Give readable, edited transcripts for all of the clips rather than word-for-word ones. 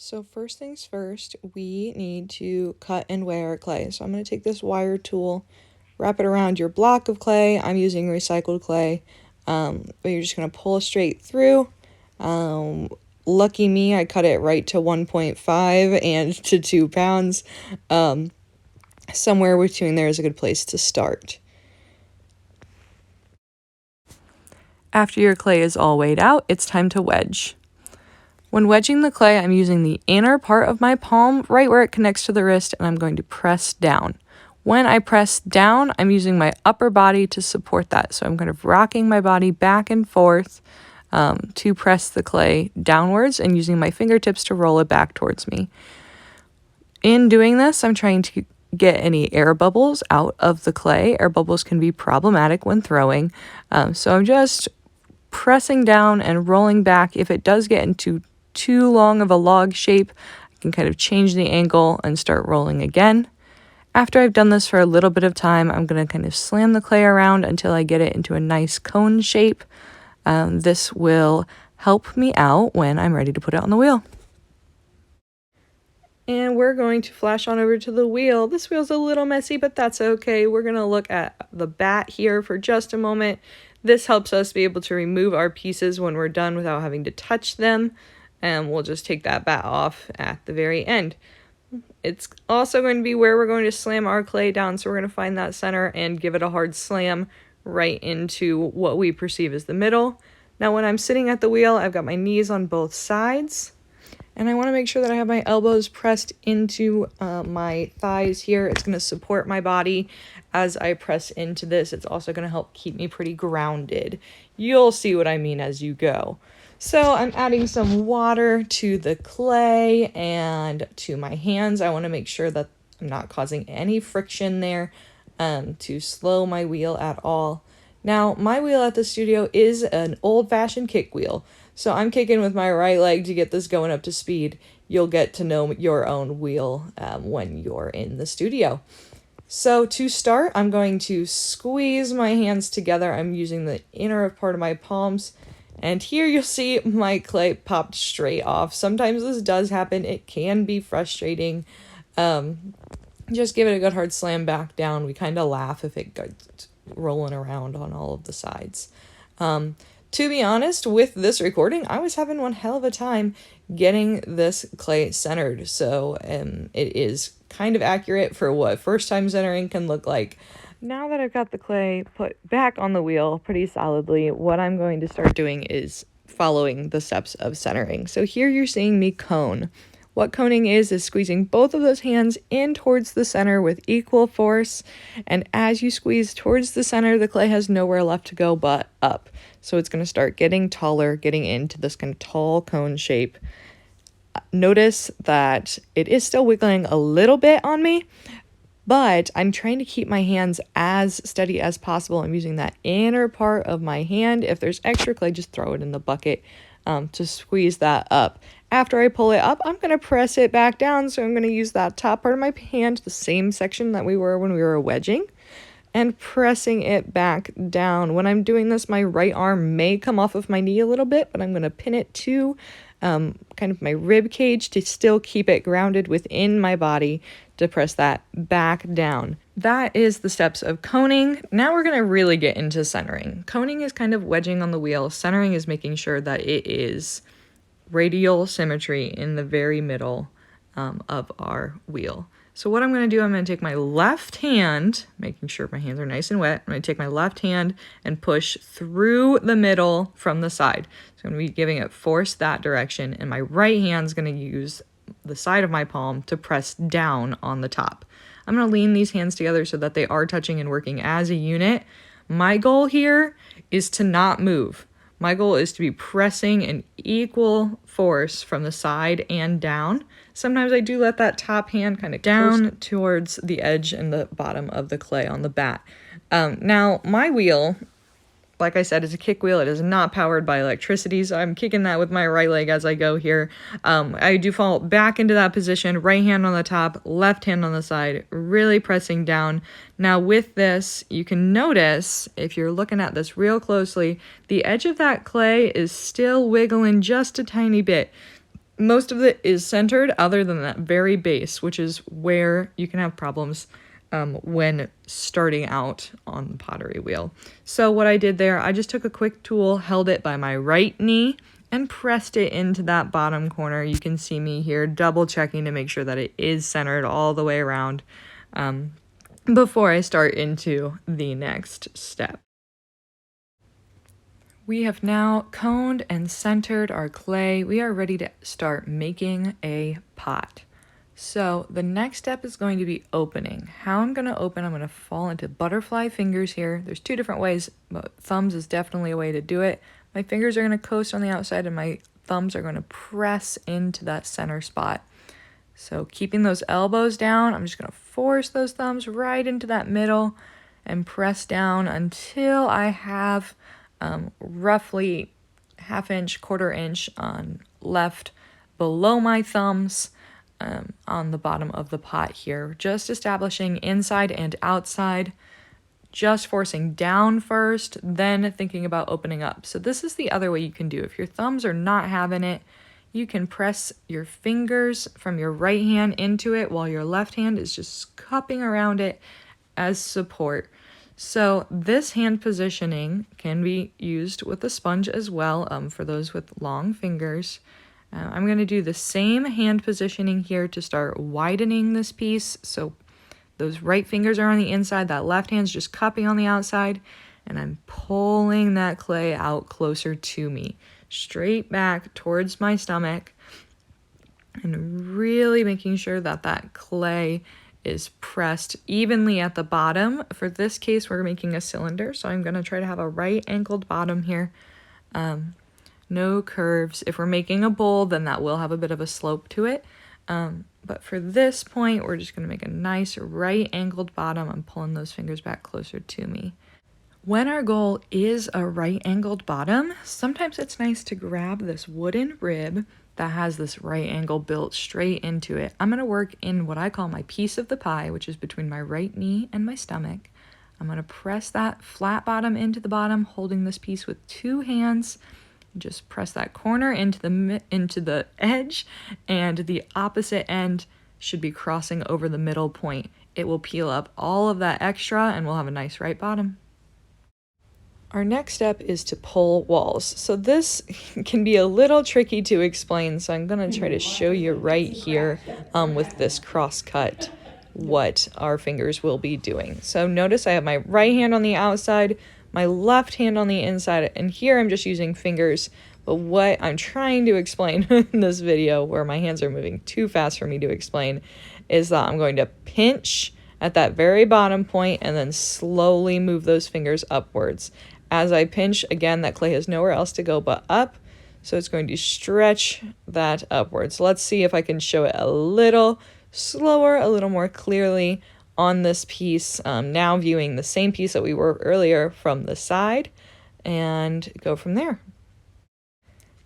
So first things first, we need to cut and weigh our clay. So I'm going to take this wire tool, wrap it around your block of clay. I'm using recycled clay, but you're just going to pull straight through. Lucky me, I cut it right to 1.5 and to 2 pounds. Somewhere between there is a good place to start. After your clay is all weighed out, it's time to wedge. When wedging the clay, I'm using the inner part of my palm right where it connects to the wrist, and I'm going to press down. When I press down, I'm using my upper body to support that. So I'm kind of rocking my body back and forth to press the clay downwards and using my fingertips to roll it back towards me. In doing this, I'm trying to get any air bubbles out of the clay. Air bubbles can be problematic when throwing. So I'm just pressing down and rolling back. If it does get into too long of a log shape, I can kind of change the angle and start rolling again. After I've done this for a little bit of time, I'm going to kind of slam the clay around until I get it into a nice cone shape. This will help me out when I'm ready to put it on the wheel. And we're going to flash on over to the wheel. This wheel's a little messy, but that's okay. We're going to look at the bat here for just a moment. This helps us be able to remove our pieces when we're done without having to touch them. And we'll just take that bat off at the very end. It's also going to be where we're going to slam our clay down. So we're going to find that center and give it a hard slam right into what we perceive as the middle. Now when I'm sitting at the wheel, I've got my knees on both sides. And I want to make sure that I have my elbows pressed into my thighs here. It's going to support my body as I press into this. It's also going to help keep me pretty grounded. You'll see what I mean as you go. So I'm adding some water to the clay and to my hands. I want to make sure that I'm not causing any friction there to slow my wheel at all. Now, my wheel at the studio is an old-fashioned kick wheel. So I'm kicking with my right leg to get this going up to speed. You'll get to know your own wheel when you're in the studio. So to start, I'm going to squeeze my hands together. I'm using the inner part of my palms. And here you'll see my clay popped straight off. Sometimes this does happen. It can be frustrating. Just give it a good hard slam back down. We kind of laugh if it goes rolling around on all of the sides. To be honest, with this recording, I was having one hell of a time getting this clay centered. So it is kind of accurate for what first time centering can look like. Now that I've got the clay put back on the wheel pretty solidly, what I'm going to start doing is following the steps of centering. So here you're seeing me cone. What coning is squeezing both of those hands in towards the center with equal force. And as you squeeze towards the center, the clay has nowhere left to go but up. So it's going to start getting taller, getting into this kind of tall cone shape. Notice that it is still wiggling a little bit on me, but I'm trying to keep my hands as steady as possible. I'm using that inner part of my hand. If there's extra clay, just throw it in the bucket to squeeze that up. After I pull it up, I'm going to press it back down. So I'm going to use that top part of my hand, the same section that we were when we were wedging, and pressing it back down. When I'm doing this, my right arm may come off of my knee a little bit, but I'm going to pin it to kind of my rib cage to still keep it grounded within my body to press that back down. That is the steps of coning. Now we're going to really get into centering. Coning is kind of wedging on the wheel. Centering is making sure that it is radial symmetry in the very middle of our wheel. So what I'm going to do, I'm going to take my left hand, making sure my hands are nice and wet. I'm going to take my left hand and push through the middle from the side. So I'm going to be giving it force that direction, and my right hand is going to use the side of my palm to press down on the top. I'm going to lean these hands together so that they are touching and working as a unit. My goal here is to not move. My goal is to be pressing an equal force from the side and down. Sometimes I do let that top hand kind of down towards the edge and the bottom of the clay on the bat. Now, my wheel, like I said, is a kick wheel. It is not powered by electricity, so I'm kicking that with my right leg as I go here. I do fall back into that position, right hand on the top, left hand on the side, really pressing down. Now with this, you can notice, if you're looking at this real closely, the edge of that clay is still wiggling just a tiny bit. most of it is centered other than that very base, which is where you can have problems when starting out on the pottery wheel. So what I did there, I just took a quick tool, held it by my right knee, and pressed it into that bottom corner. You can see me here double checking to make sure that it is centered all the way around before I start into the next step. We have now coned and centered our clay. We are ready to start making a pot. So the next step is going to be opening. How I'm going to open, I'm going to fall into butterfly fingers here. There's two different ways, but thumbs is definitely a way to do it. My fingers are going to coast on the outside and my thumbs are going to press into that center spot. So keeping those elbows down, I'm just going to force those thumbs right into that middle and press down until I have roughly ½ inch, ½ inch on left below my thumbs on the bottom of the pot here. Just establishing inside and outside, just forcing down first, then thinking about opening up. So this is the other way you can do. If your thumbs are not having it, you can press your fingers from your right hand into it while your left hand is just cupping around it as support. So this hand positioning can be used with a sponge as well for those with long fingers. I'm going to do the same hand positioning here to start widening this piece. So those right fingers are on the inside, that left hand's just cupping on the outside, and I'm pulling that clay out closer to me, straight back towards my stomach, and really making sure that that clay is pressed evenly at the bottom. For this case, we're making a cylinder, so I'm going to try to have a right angled bottom here. No curves. If we're making a bowl, then that will have a bit of a slope to it. But for this point, we're just going to make a nice right angled bottom. I'm pulling those fingers back closer to me. When our goal is a right angled bottom, sometimes it's nice to grab this wooden rib that has this right angle built straight into it. I'm going to work in what I call my piece of the pie, which is between my right knee and my stomach. I'm going to press that flat bottom into the bottom, holding this piece with two hands. Just press that corner into the edge, and the opposite end should be crossing over the middle point. It will peel up all of that extra and we'll have a nice right bottom. Our next step is to pull walls. So this can be a little tricky to explain, so I'm going to try to show you right here with this cross cut what our fingers will be doing. So notice I have my right hand on the outside, my left hand on the inside, and here I'm just using fingers. But what I'm trying to explain in this video, where my hands are moving too fast for me to explain, is that I'm going to pinch at that very bottom point and then slowly move those fingers upwards. As I pinch, again, that clay has nowhere else to go but up, so it's going to stretch that upwards. Let's see if I can show it a little slower, a little more clearly on this piece. Now viewing the same piece that we were earlier from the side, and go from there.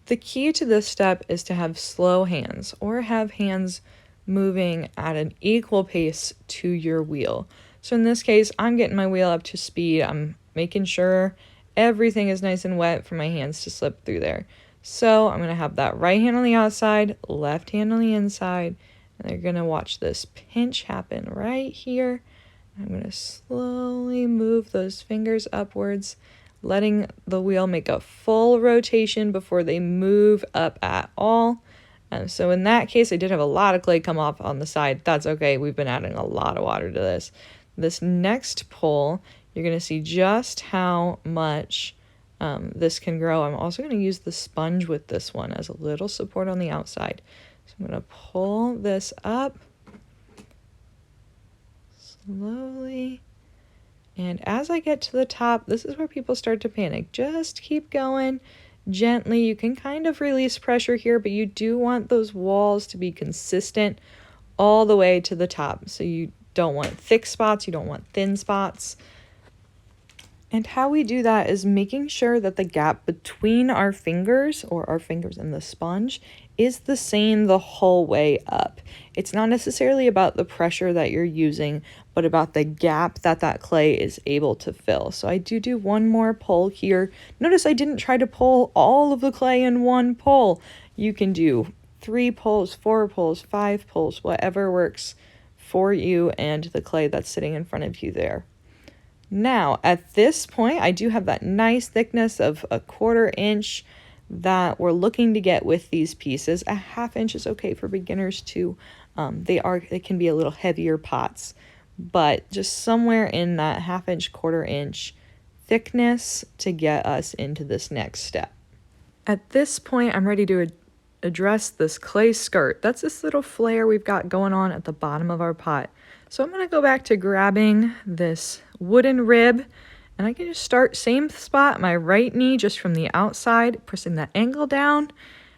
The key to this step is to have slow hands, or have hands moving at an equal pace to your wheel. So in this case, I'm getting my wheel up to speed. I'm making sure everything is nice and wet for my hands to slip through there. So I'm going to have that right hand on the outside, left hand on the inside, and they're going to watch this pinch happen right here. I'm going to slowly move those fingers upwards, letting the wheel make a full rotation before they move up at all. And so in that case, I did have a lot of clay come off on the side. That's okay. We've been adding a lot of water to this. This next pull, you're going to see just how much this can grow. I'm also going to use the sponge with this one as a little support on the outside. So I'm going to pull this up slowly. And as I get to the top, this is where people start to panic. Just keep going gently. You can kind of release pressure here, but you do want those walls to be consistent all the way to the top. So you don't want thick spots, you don't want thin spots. And how we do that is making sure that the gap between our fingers, or our fingers and the sponge, is the same the whole way up. It's not necessarily about the pressure that you're using, but about the gap that that clay is able to fill. So I do one more pull here. Notice I didn't try to pull all of the clay in one pull. You can do 3 pulls, 4 pulls, 5 pulls, whatever works for you and the clay that's sitting in front of you there. Now, at this point, I do have that nice thickness of a 1/4 inch that we're looking to get with these pieces. A 1/2 inch is okay for beginners too. They can be a little heavier pots, but just somewhere in that 1/2 inch, 1/4 inch thickness to get us into this next step. At this point, I'm ready to address this clay skirt. That's this little flare we've got going on at the bottom of our pot. So I'm going to go back to grabbing this wooden rib, and I can just start same spot, my right knee just from the outside, pressing that angle down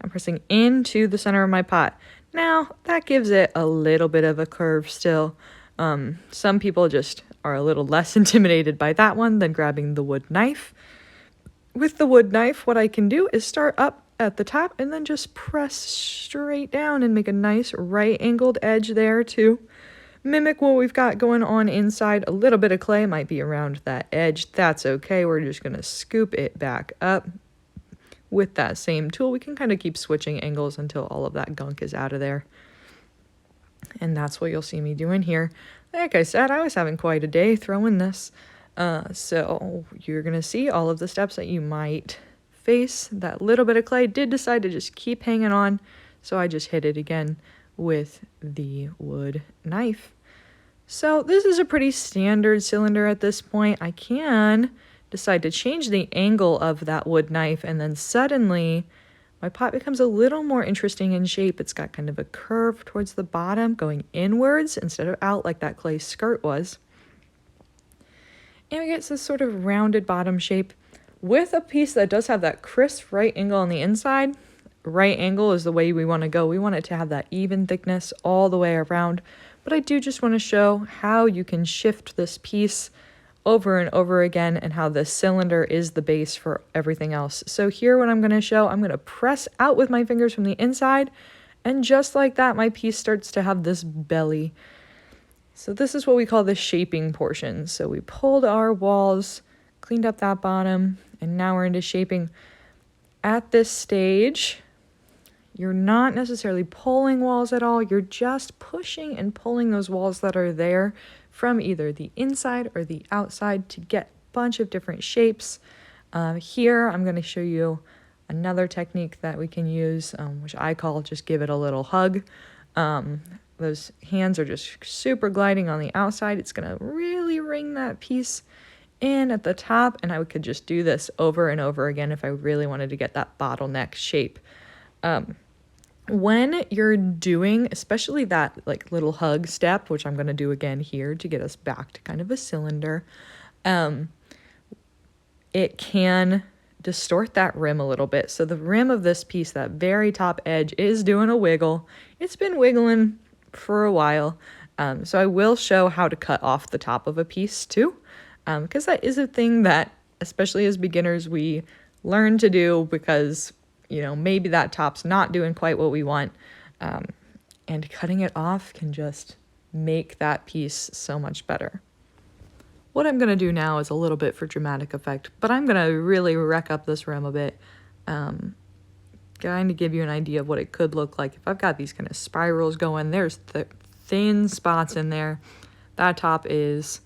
and pressing into the center of my pot. Now that gives it a little bit of a curve still. Some people just are a little less intimidated by that one than grabbing the wood knife. With the wood knife, what I can do is start up at the top and then just press straight down and make a nice right angled edge there to mimic what we've got going on inside. A little bit of clay might be around that edge. That's okay. We're just going to scoop it back up. With that same tool, we can kind of keep switching angles until all of that gunk is out of there. And that's what you'll see me doing here. Like I said, I was having quite a day throwing this. So you're going to see all of the steps that you might face. That little bit of clay did decide to just keep hanging on, so I just hit it again with the wood knife. So this is a pretty standard cylinder at this point. I can decide to change the angle of that wood knife, and then suddenly my pot becomes a little more interesting in shape. It's got kind of a curve towards the bottom going inwards instead of out like that clay skirt was. And we get this sort of rounded bottom shape with a piece that does have that crisp right angle on the inside. Right angle is the way we want to go. We want it to have that even thickness all the way around. But I do just want to show how you can shift this piece over and over again and how the cylinder is the base for everything else. So here what I'm going to show, I'm going to press out with my fingers from the inside, and just like that, my piece starts to have this belly. So this is what we call the shaping portion. So we pulled our walls, cleaned up that bottom, and now we're into shaping. At this stage, you're not necessarily pulling walls at all. You're just pushing and pulling those walls that are there from either the inside or the outside to get a bunch of different shapes. Here, I'm going to show you another technique that we can use, which I call just give it a little hug. Those hands are just super gliding on the outside. It's going to really ring that piece in at the top, and I could just do this over and over again if I really wanted to get that bottleneck shape. When you're doing, especially that like little hug step, which I'm going to do again here to get us back to kind of a cylinder, it can distort that rim a little bit. So the rim of this piece, that very top edge, is doing a wiggle. It's been wiggling for a while. So I will show how to cut off the top of a piece too, because that is a thing that, especially as beginners, we learn to do because maybe that top's not doing quite what we want, and cutting it off can just make that piece so much better. What I'm going to do now is a little bit for dramatic effect, but I'm going to really wreck up this rim a bit, kind of give you an idea of what it could look like. If I've got these kind of spirals going, there's thin spots in there. That top is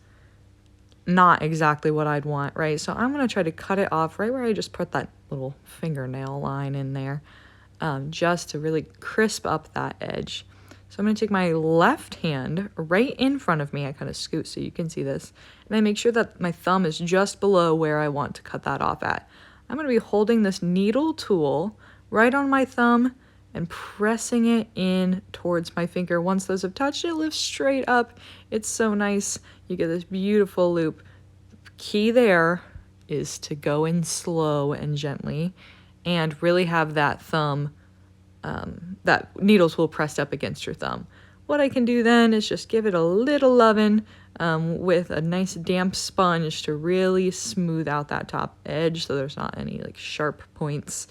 not exactly what I'd want, right? So I'm going to try to cut it off right where I just put that little fingernail line in there, just to really crisp up that edge. So I'm going to take my left hand right in front of me. I kind of scoot so you can see this. And I make sure that my thumb is just below where I want to cut that off at. I'm going to be holding this needle tool right on my thumb and pressing it in towards my finger. Once those have touched, it lifts straight up. It's so nice. You get this beautiful loop. The key there is to go in slow and gently and really have that thumb, that needle tool pressed up against your thumb. What I can do then is just give it a little loving with a nice damp sponge to really smooth out that top edge so there's not any like sharp points.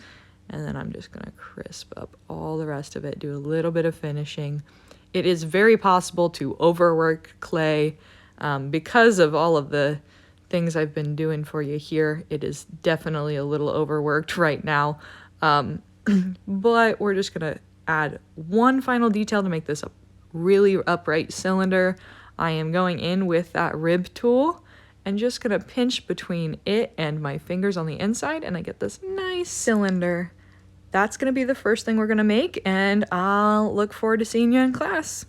And then I'm just gonna crisp up all the rest of it, do a little bit of finishing. It is very possible to overwork clay because of all of the things I've been doing for you here. It is definitely a little overworked right now, but we're just gonna add one final detail to make this a really upright cylinder. I am going in with that rib tool and just gonna pinch between it and my fingers on the inside, and I get this nice cylinder. That's gonna be the first thing we're gonna make, and I'll look forward to seeing you in class.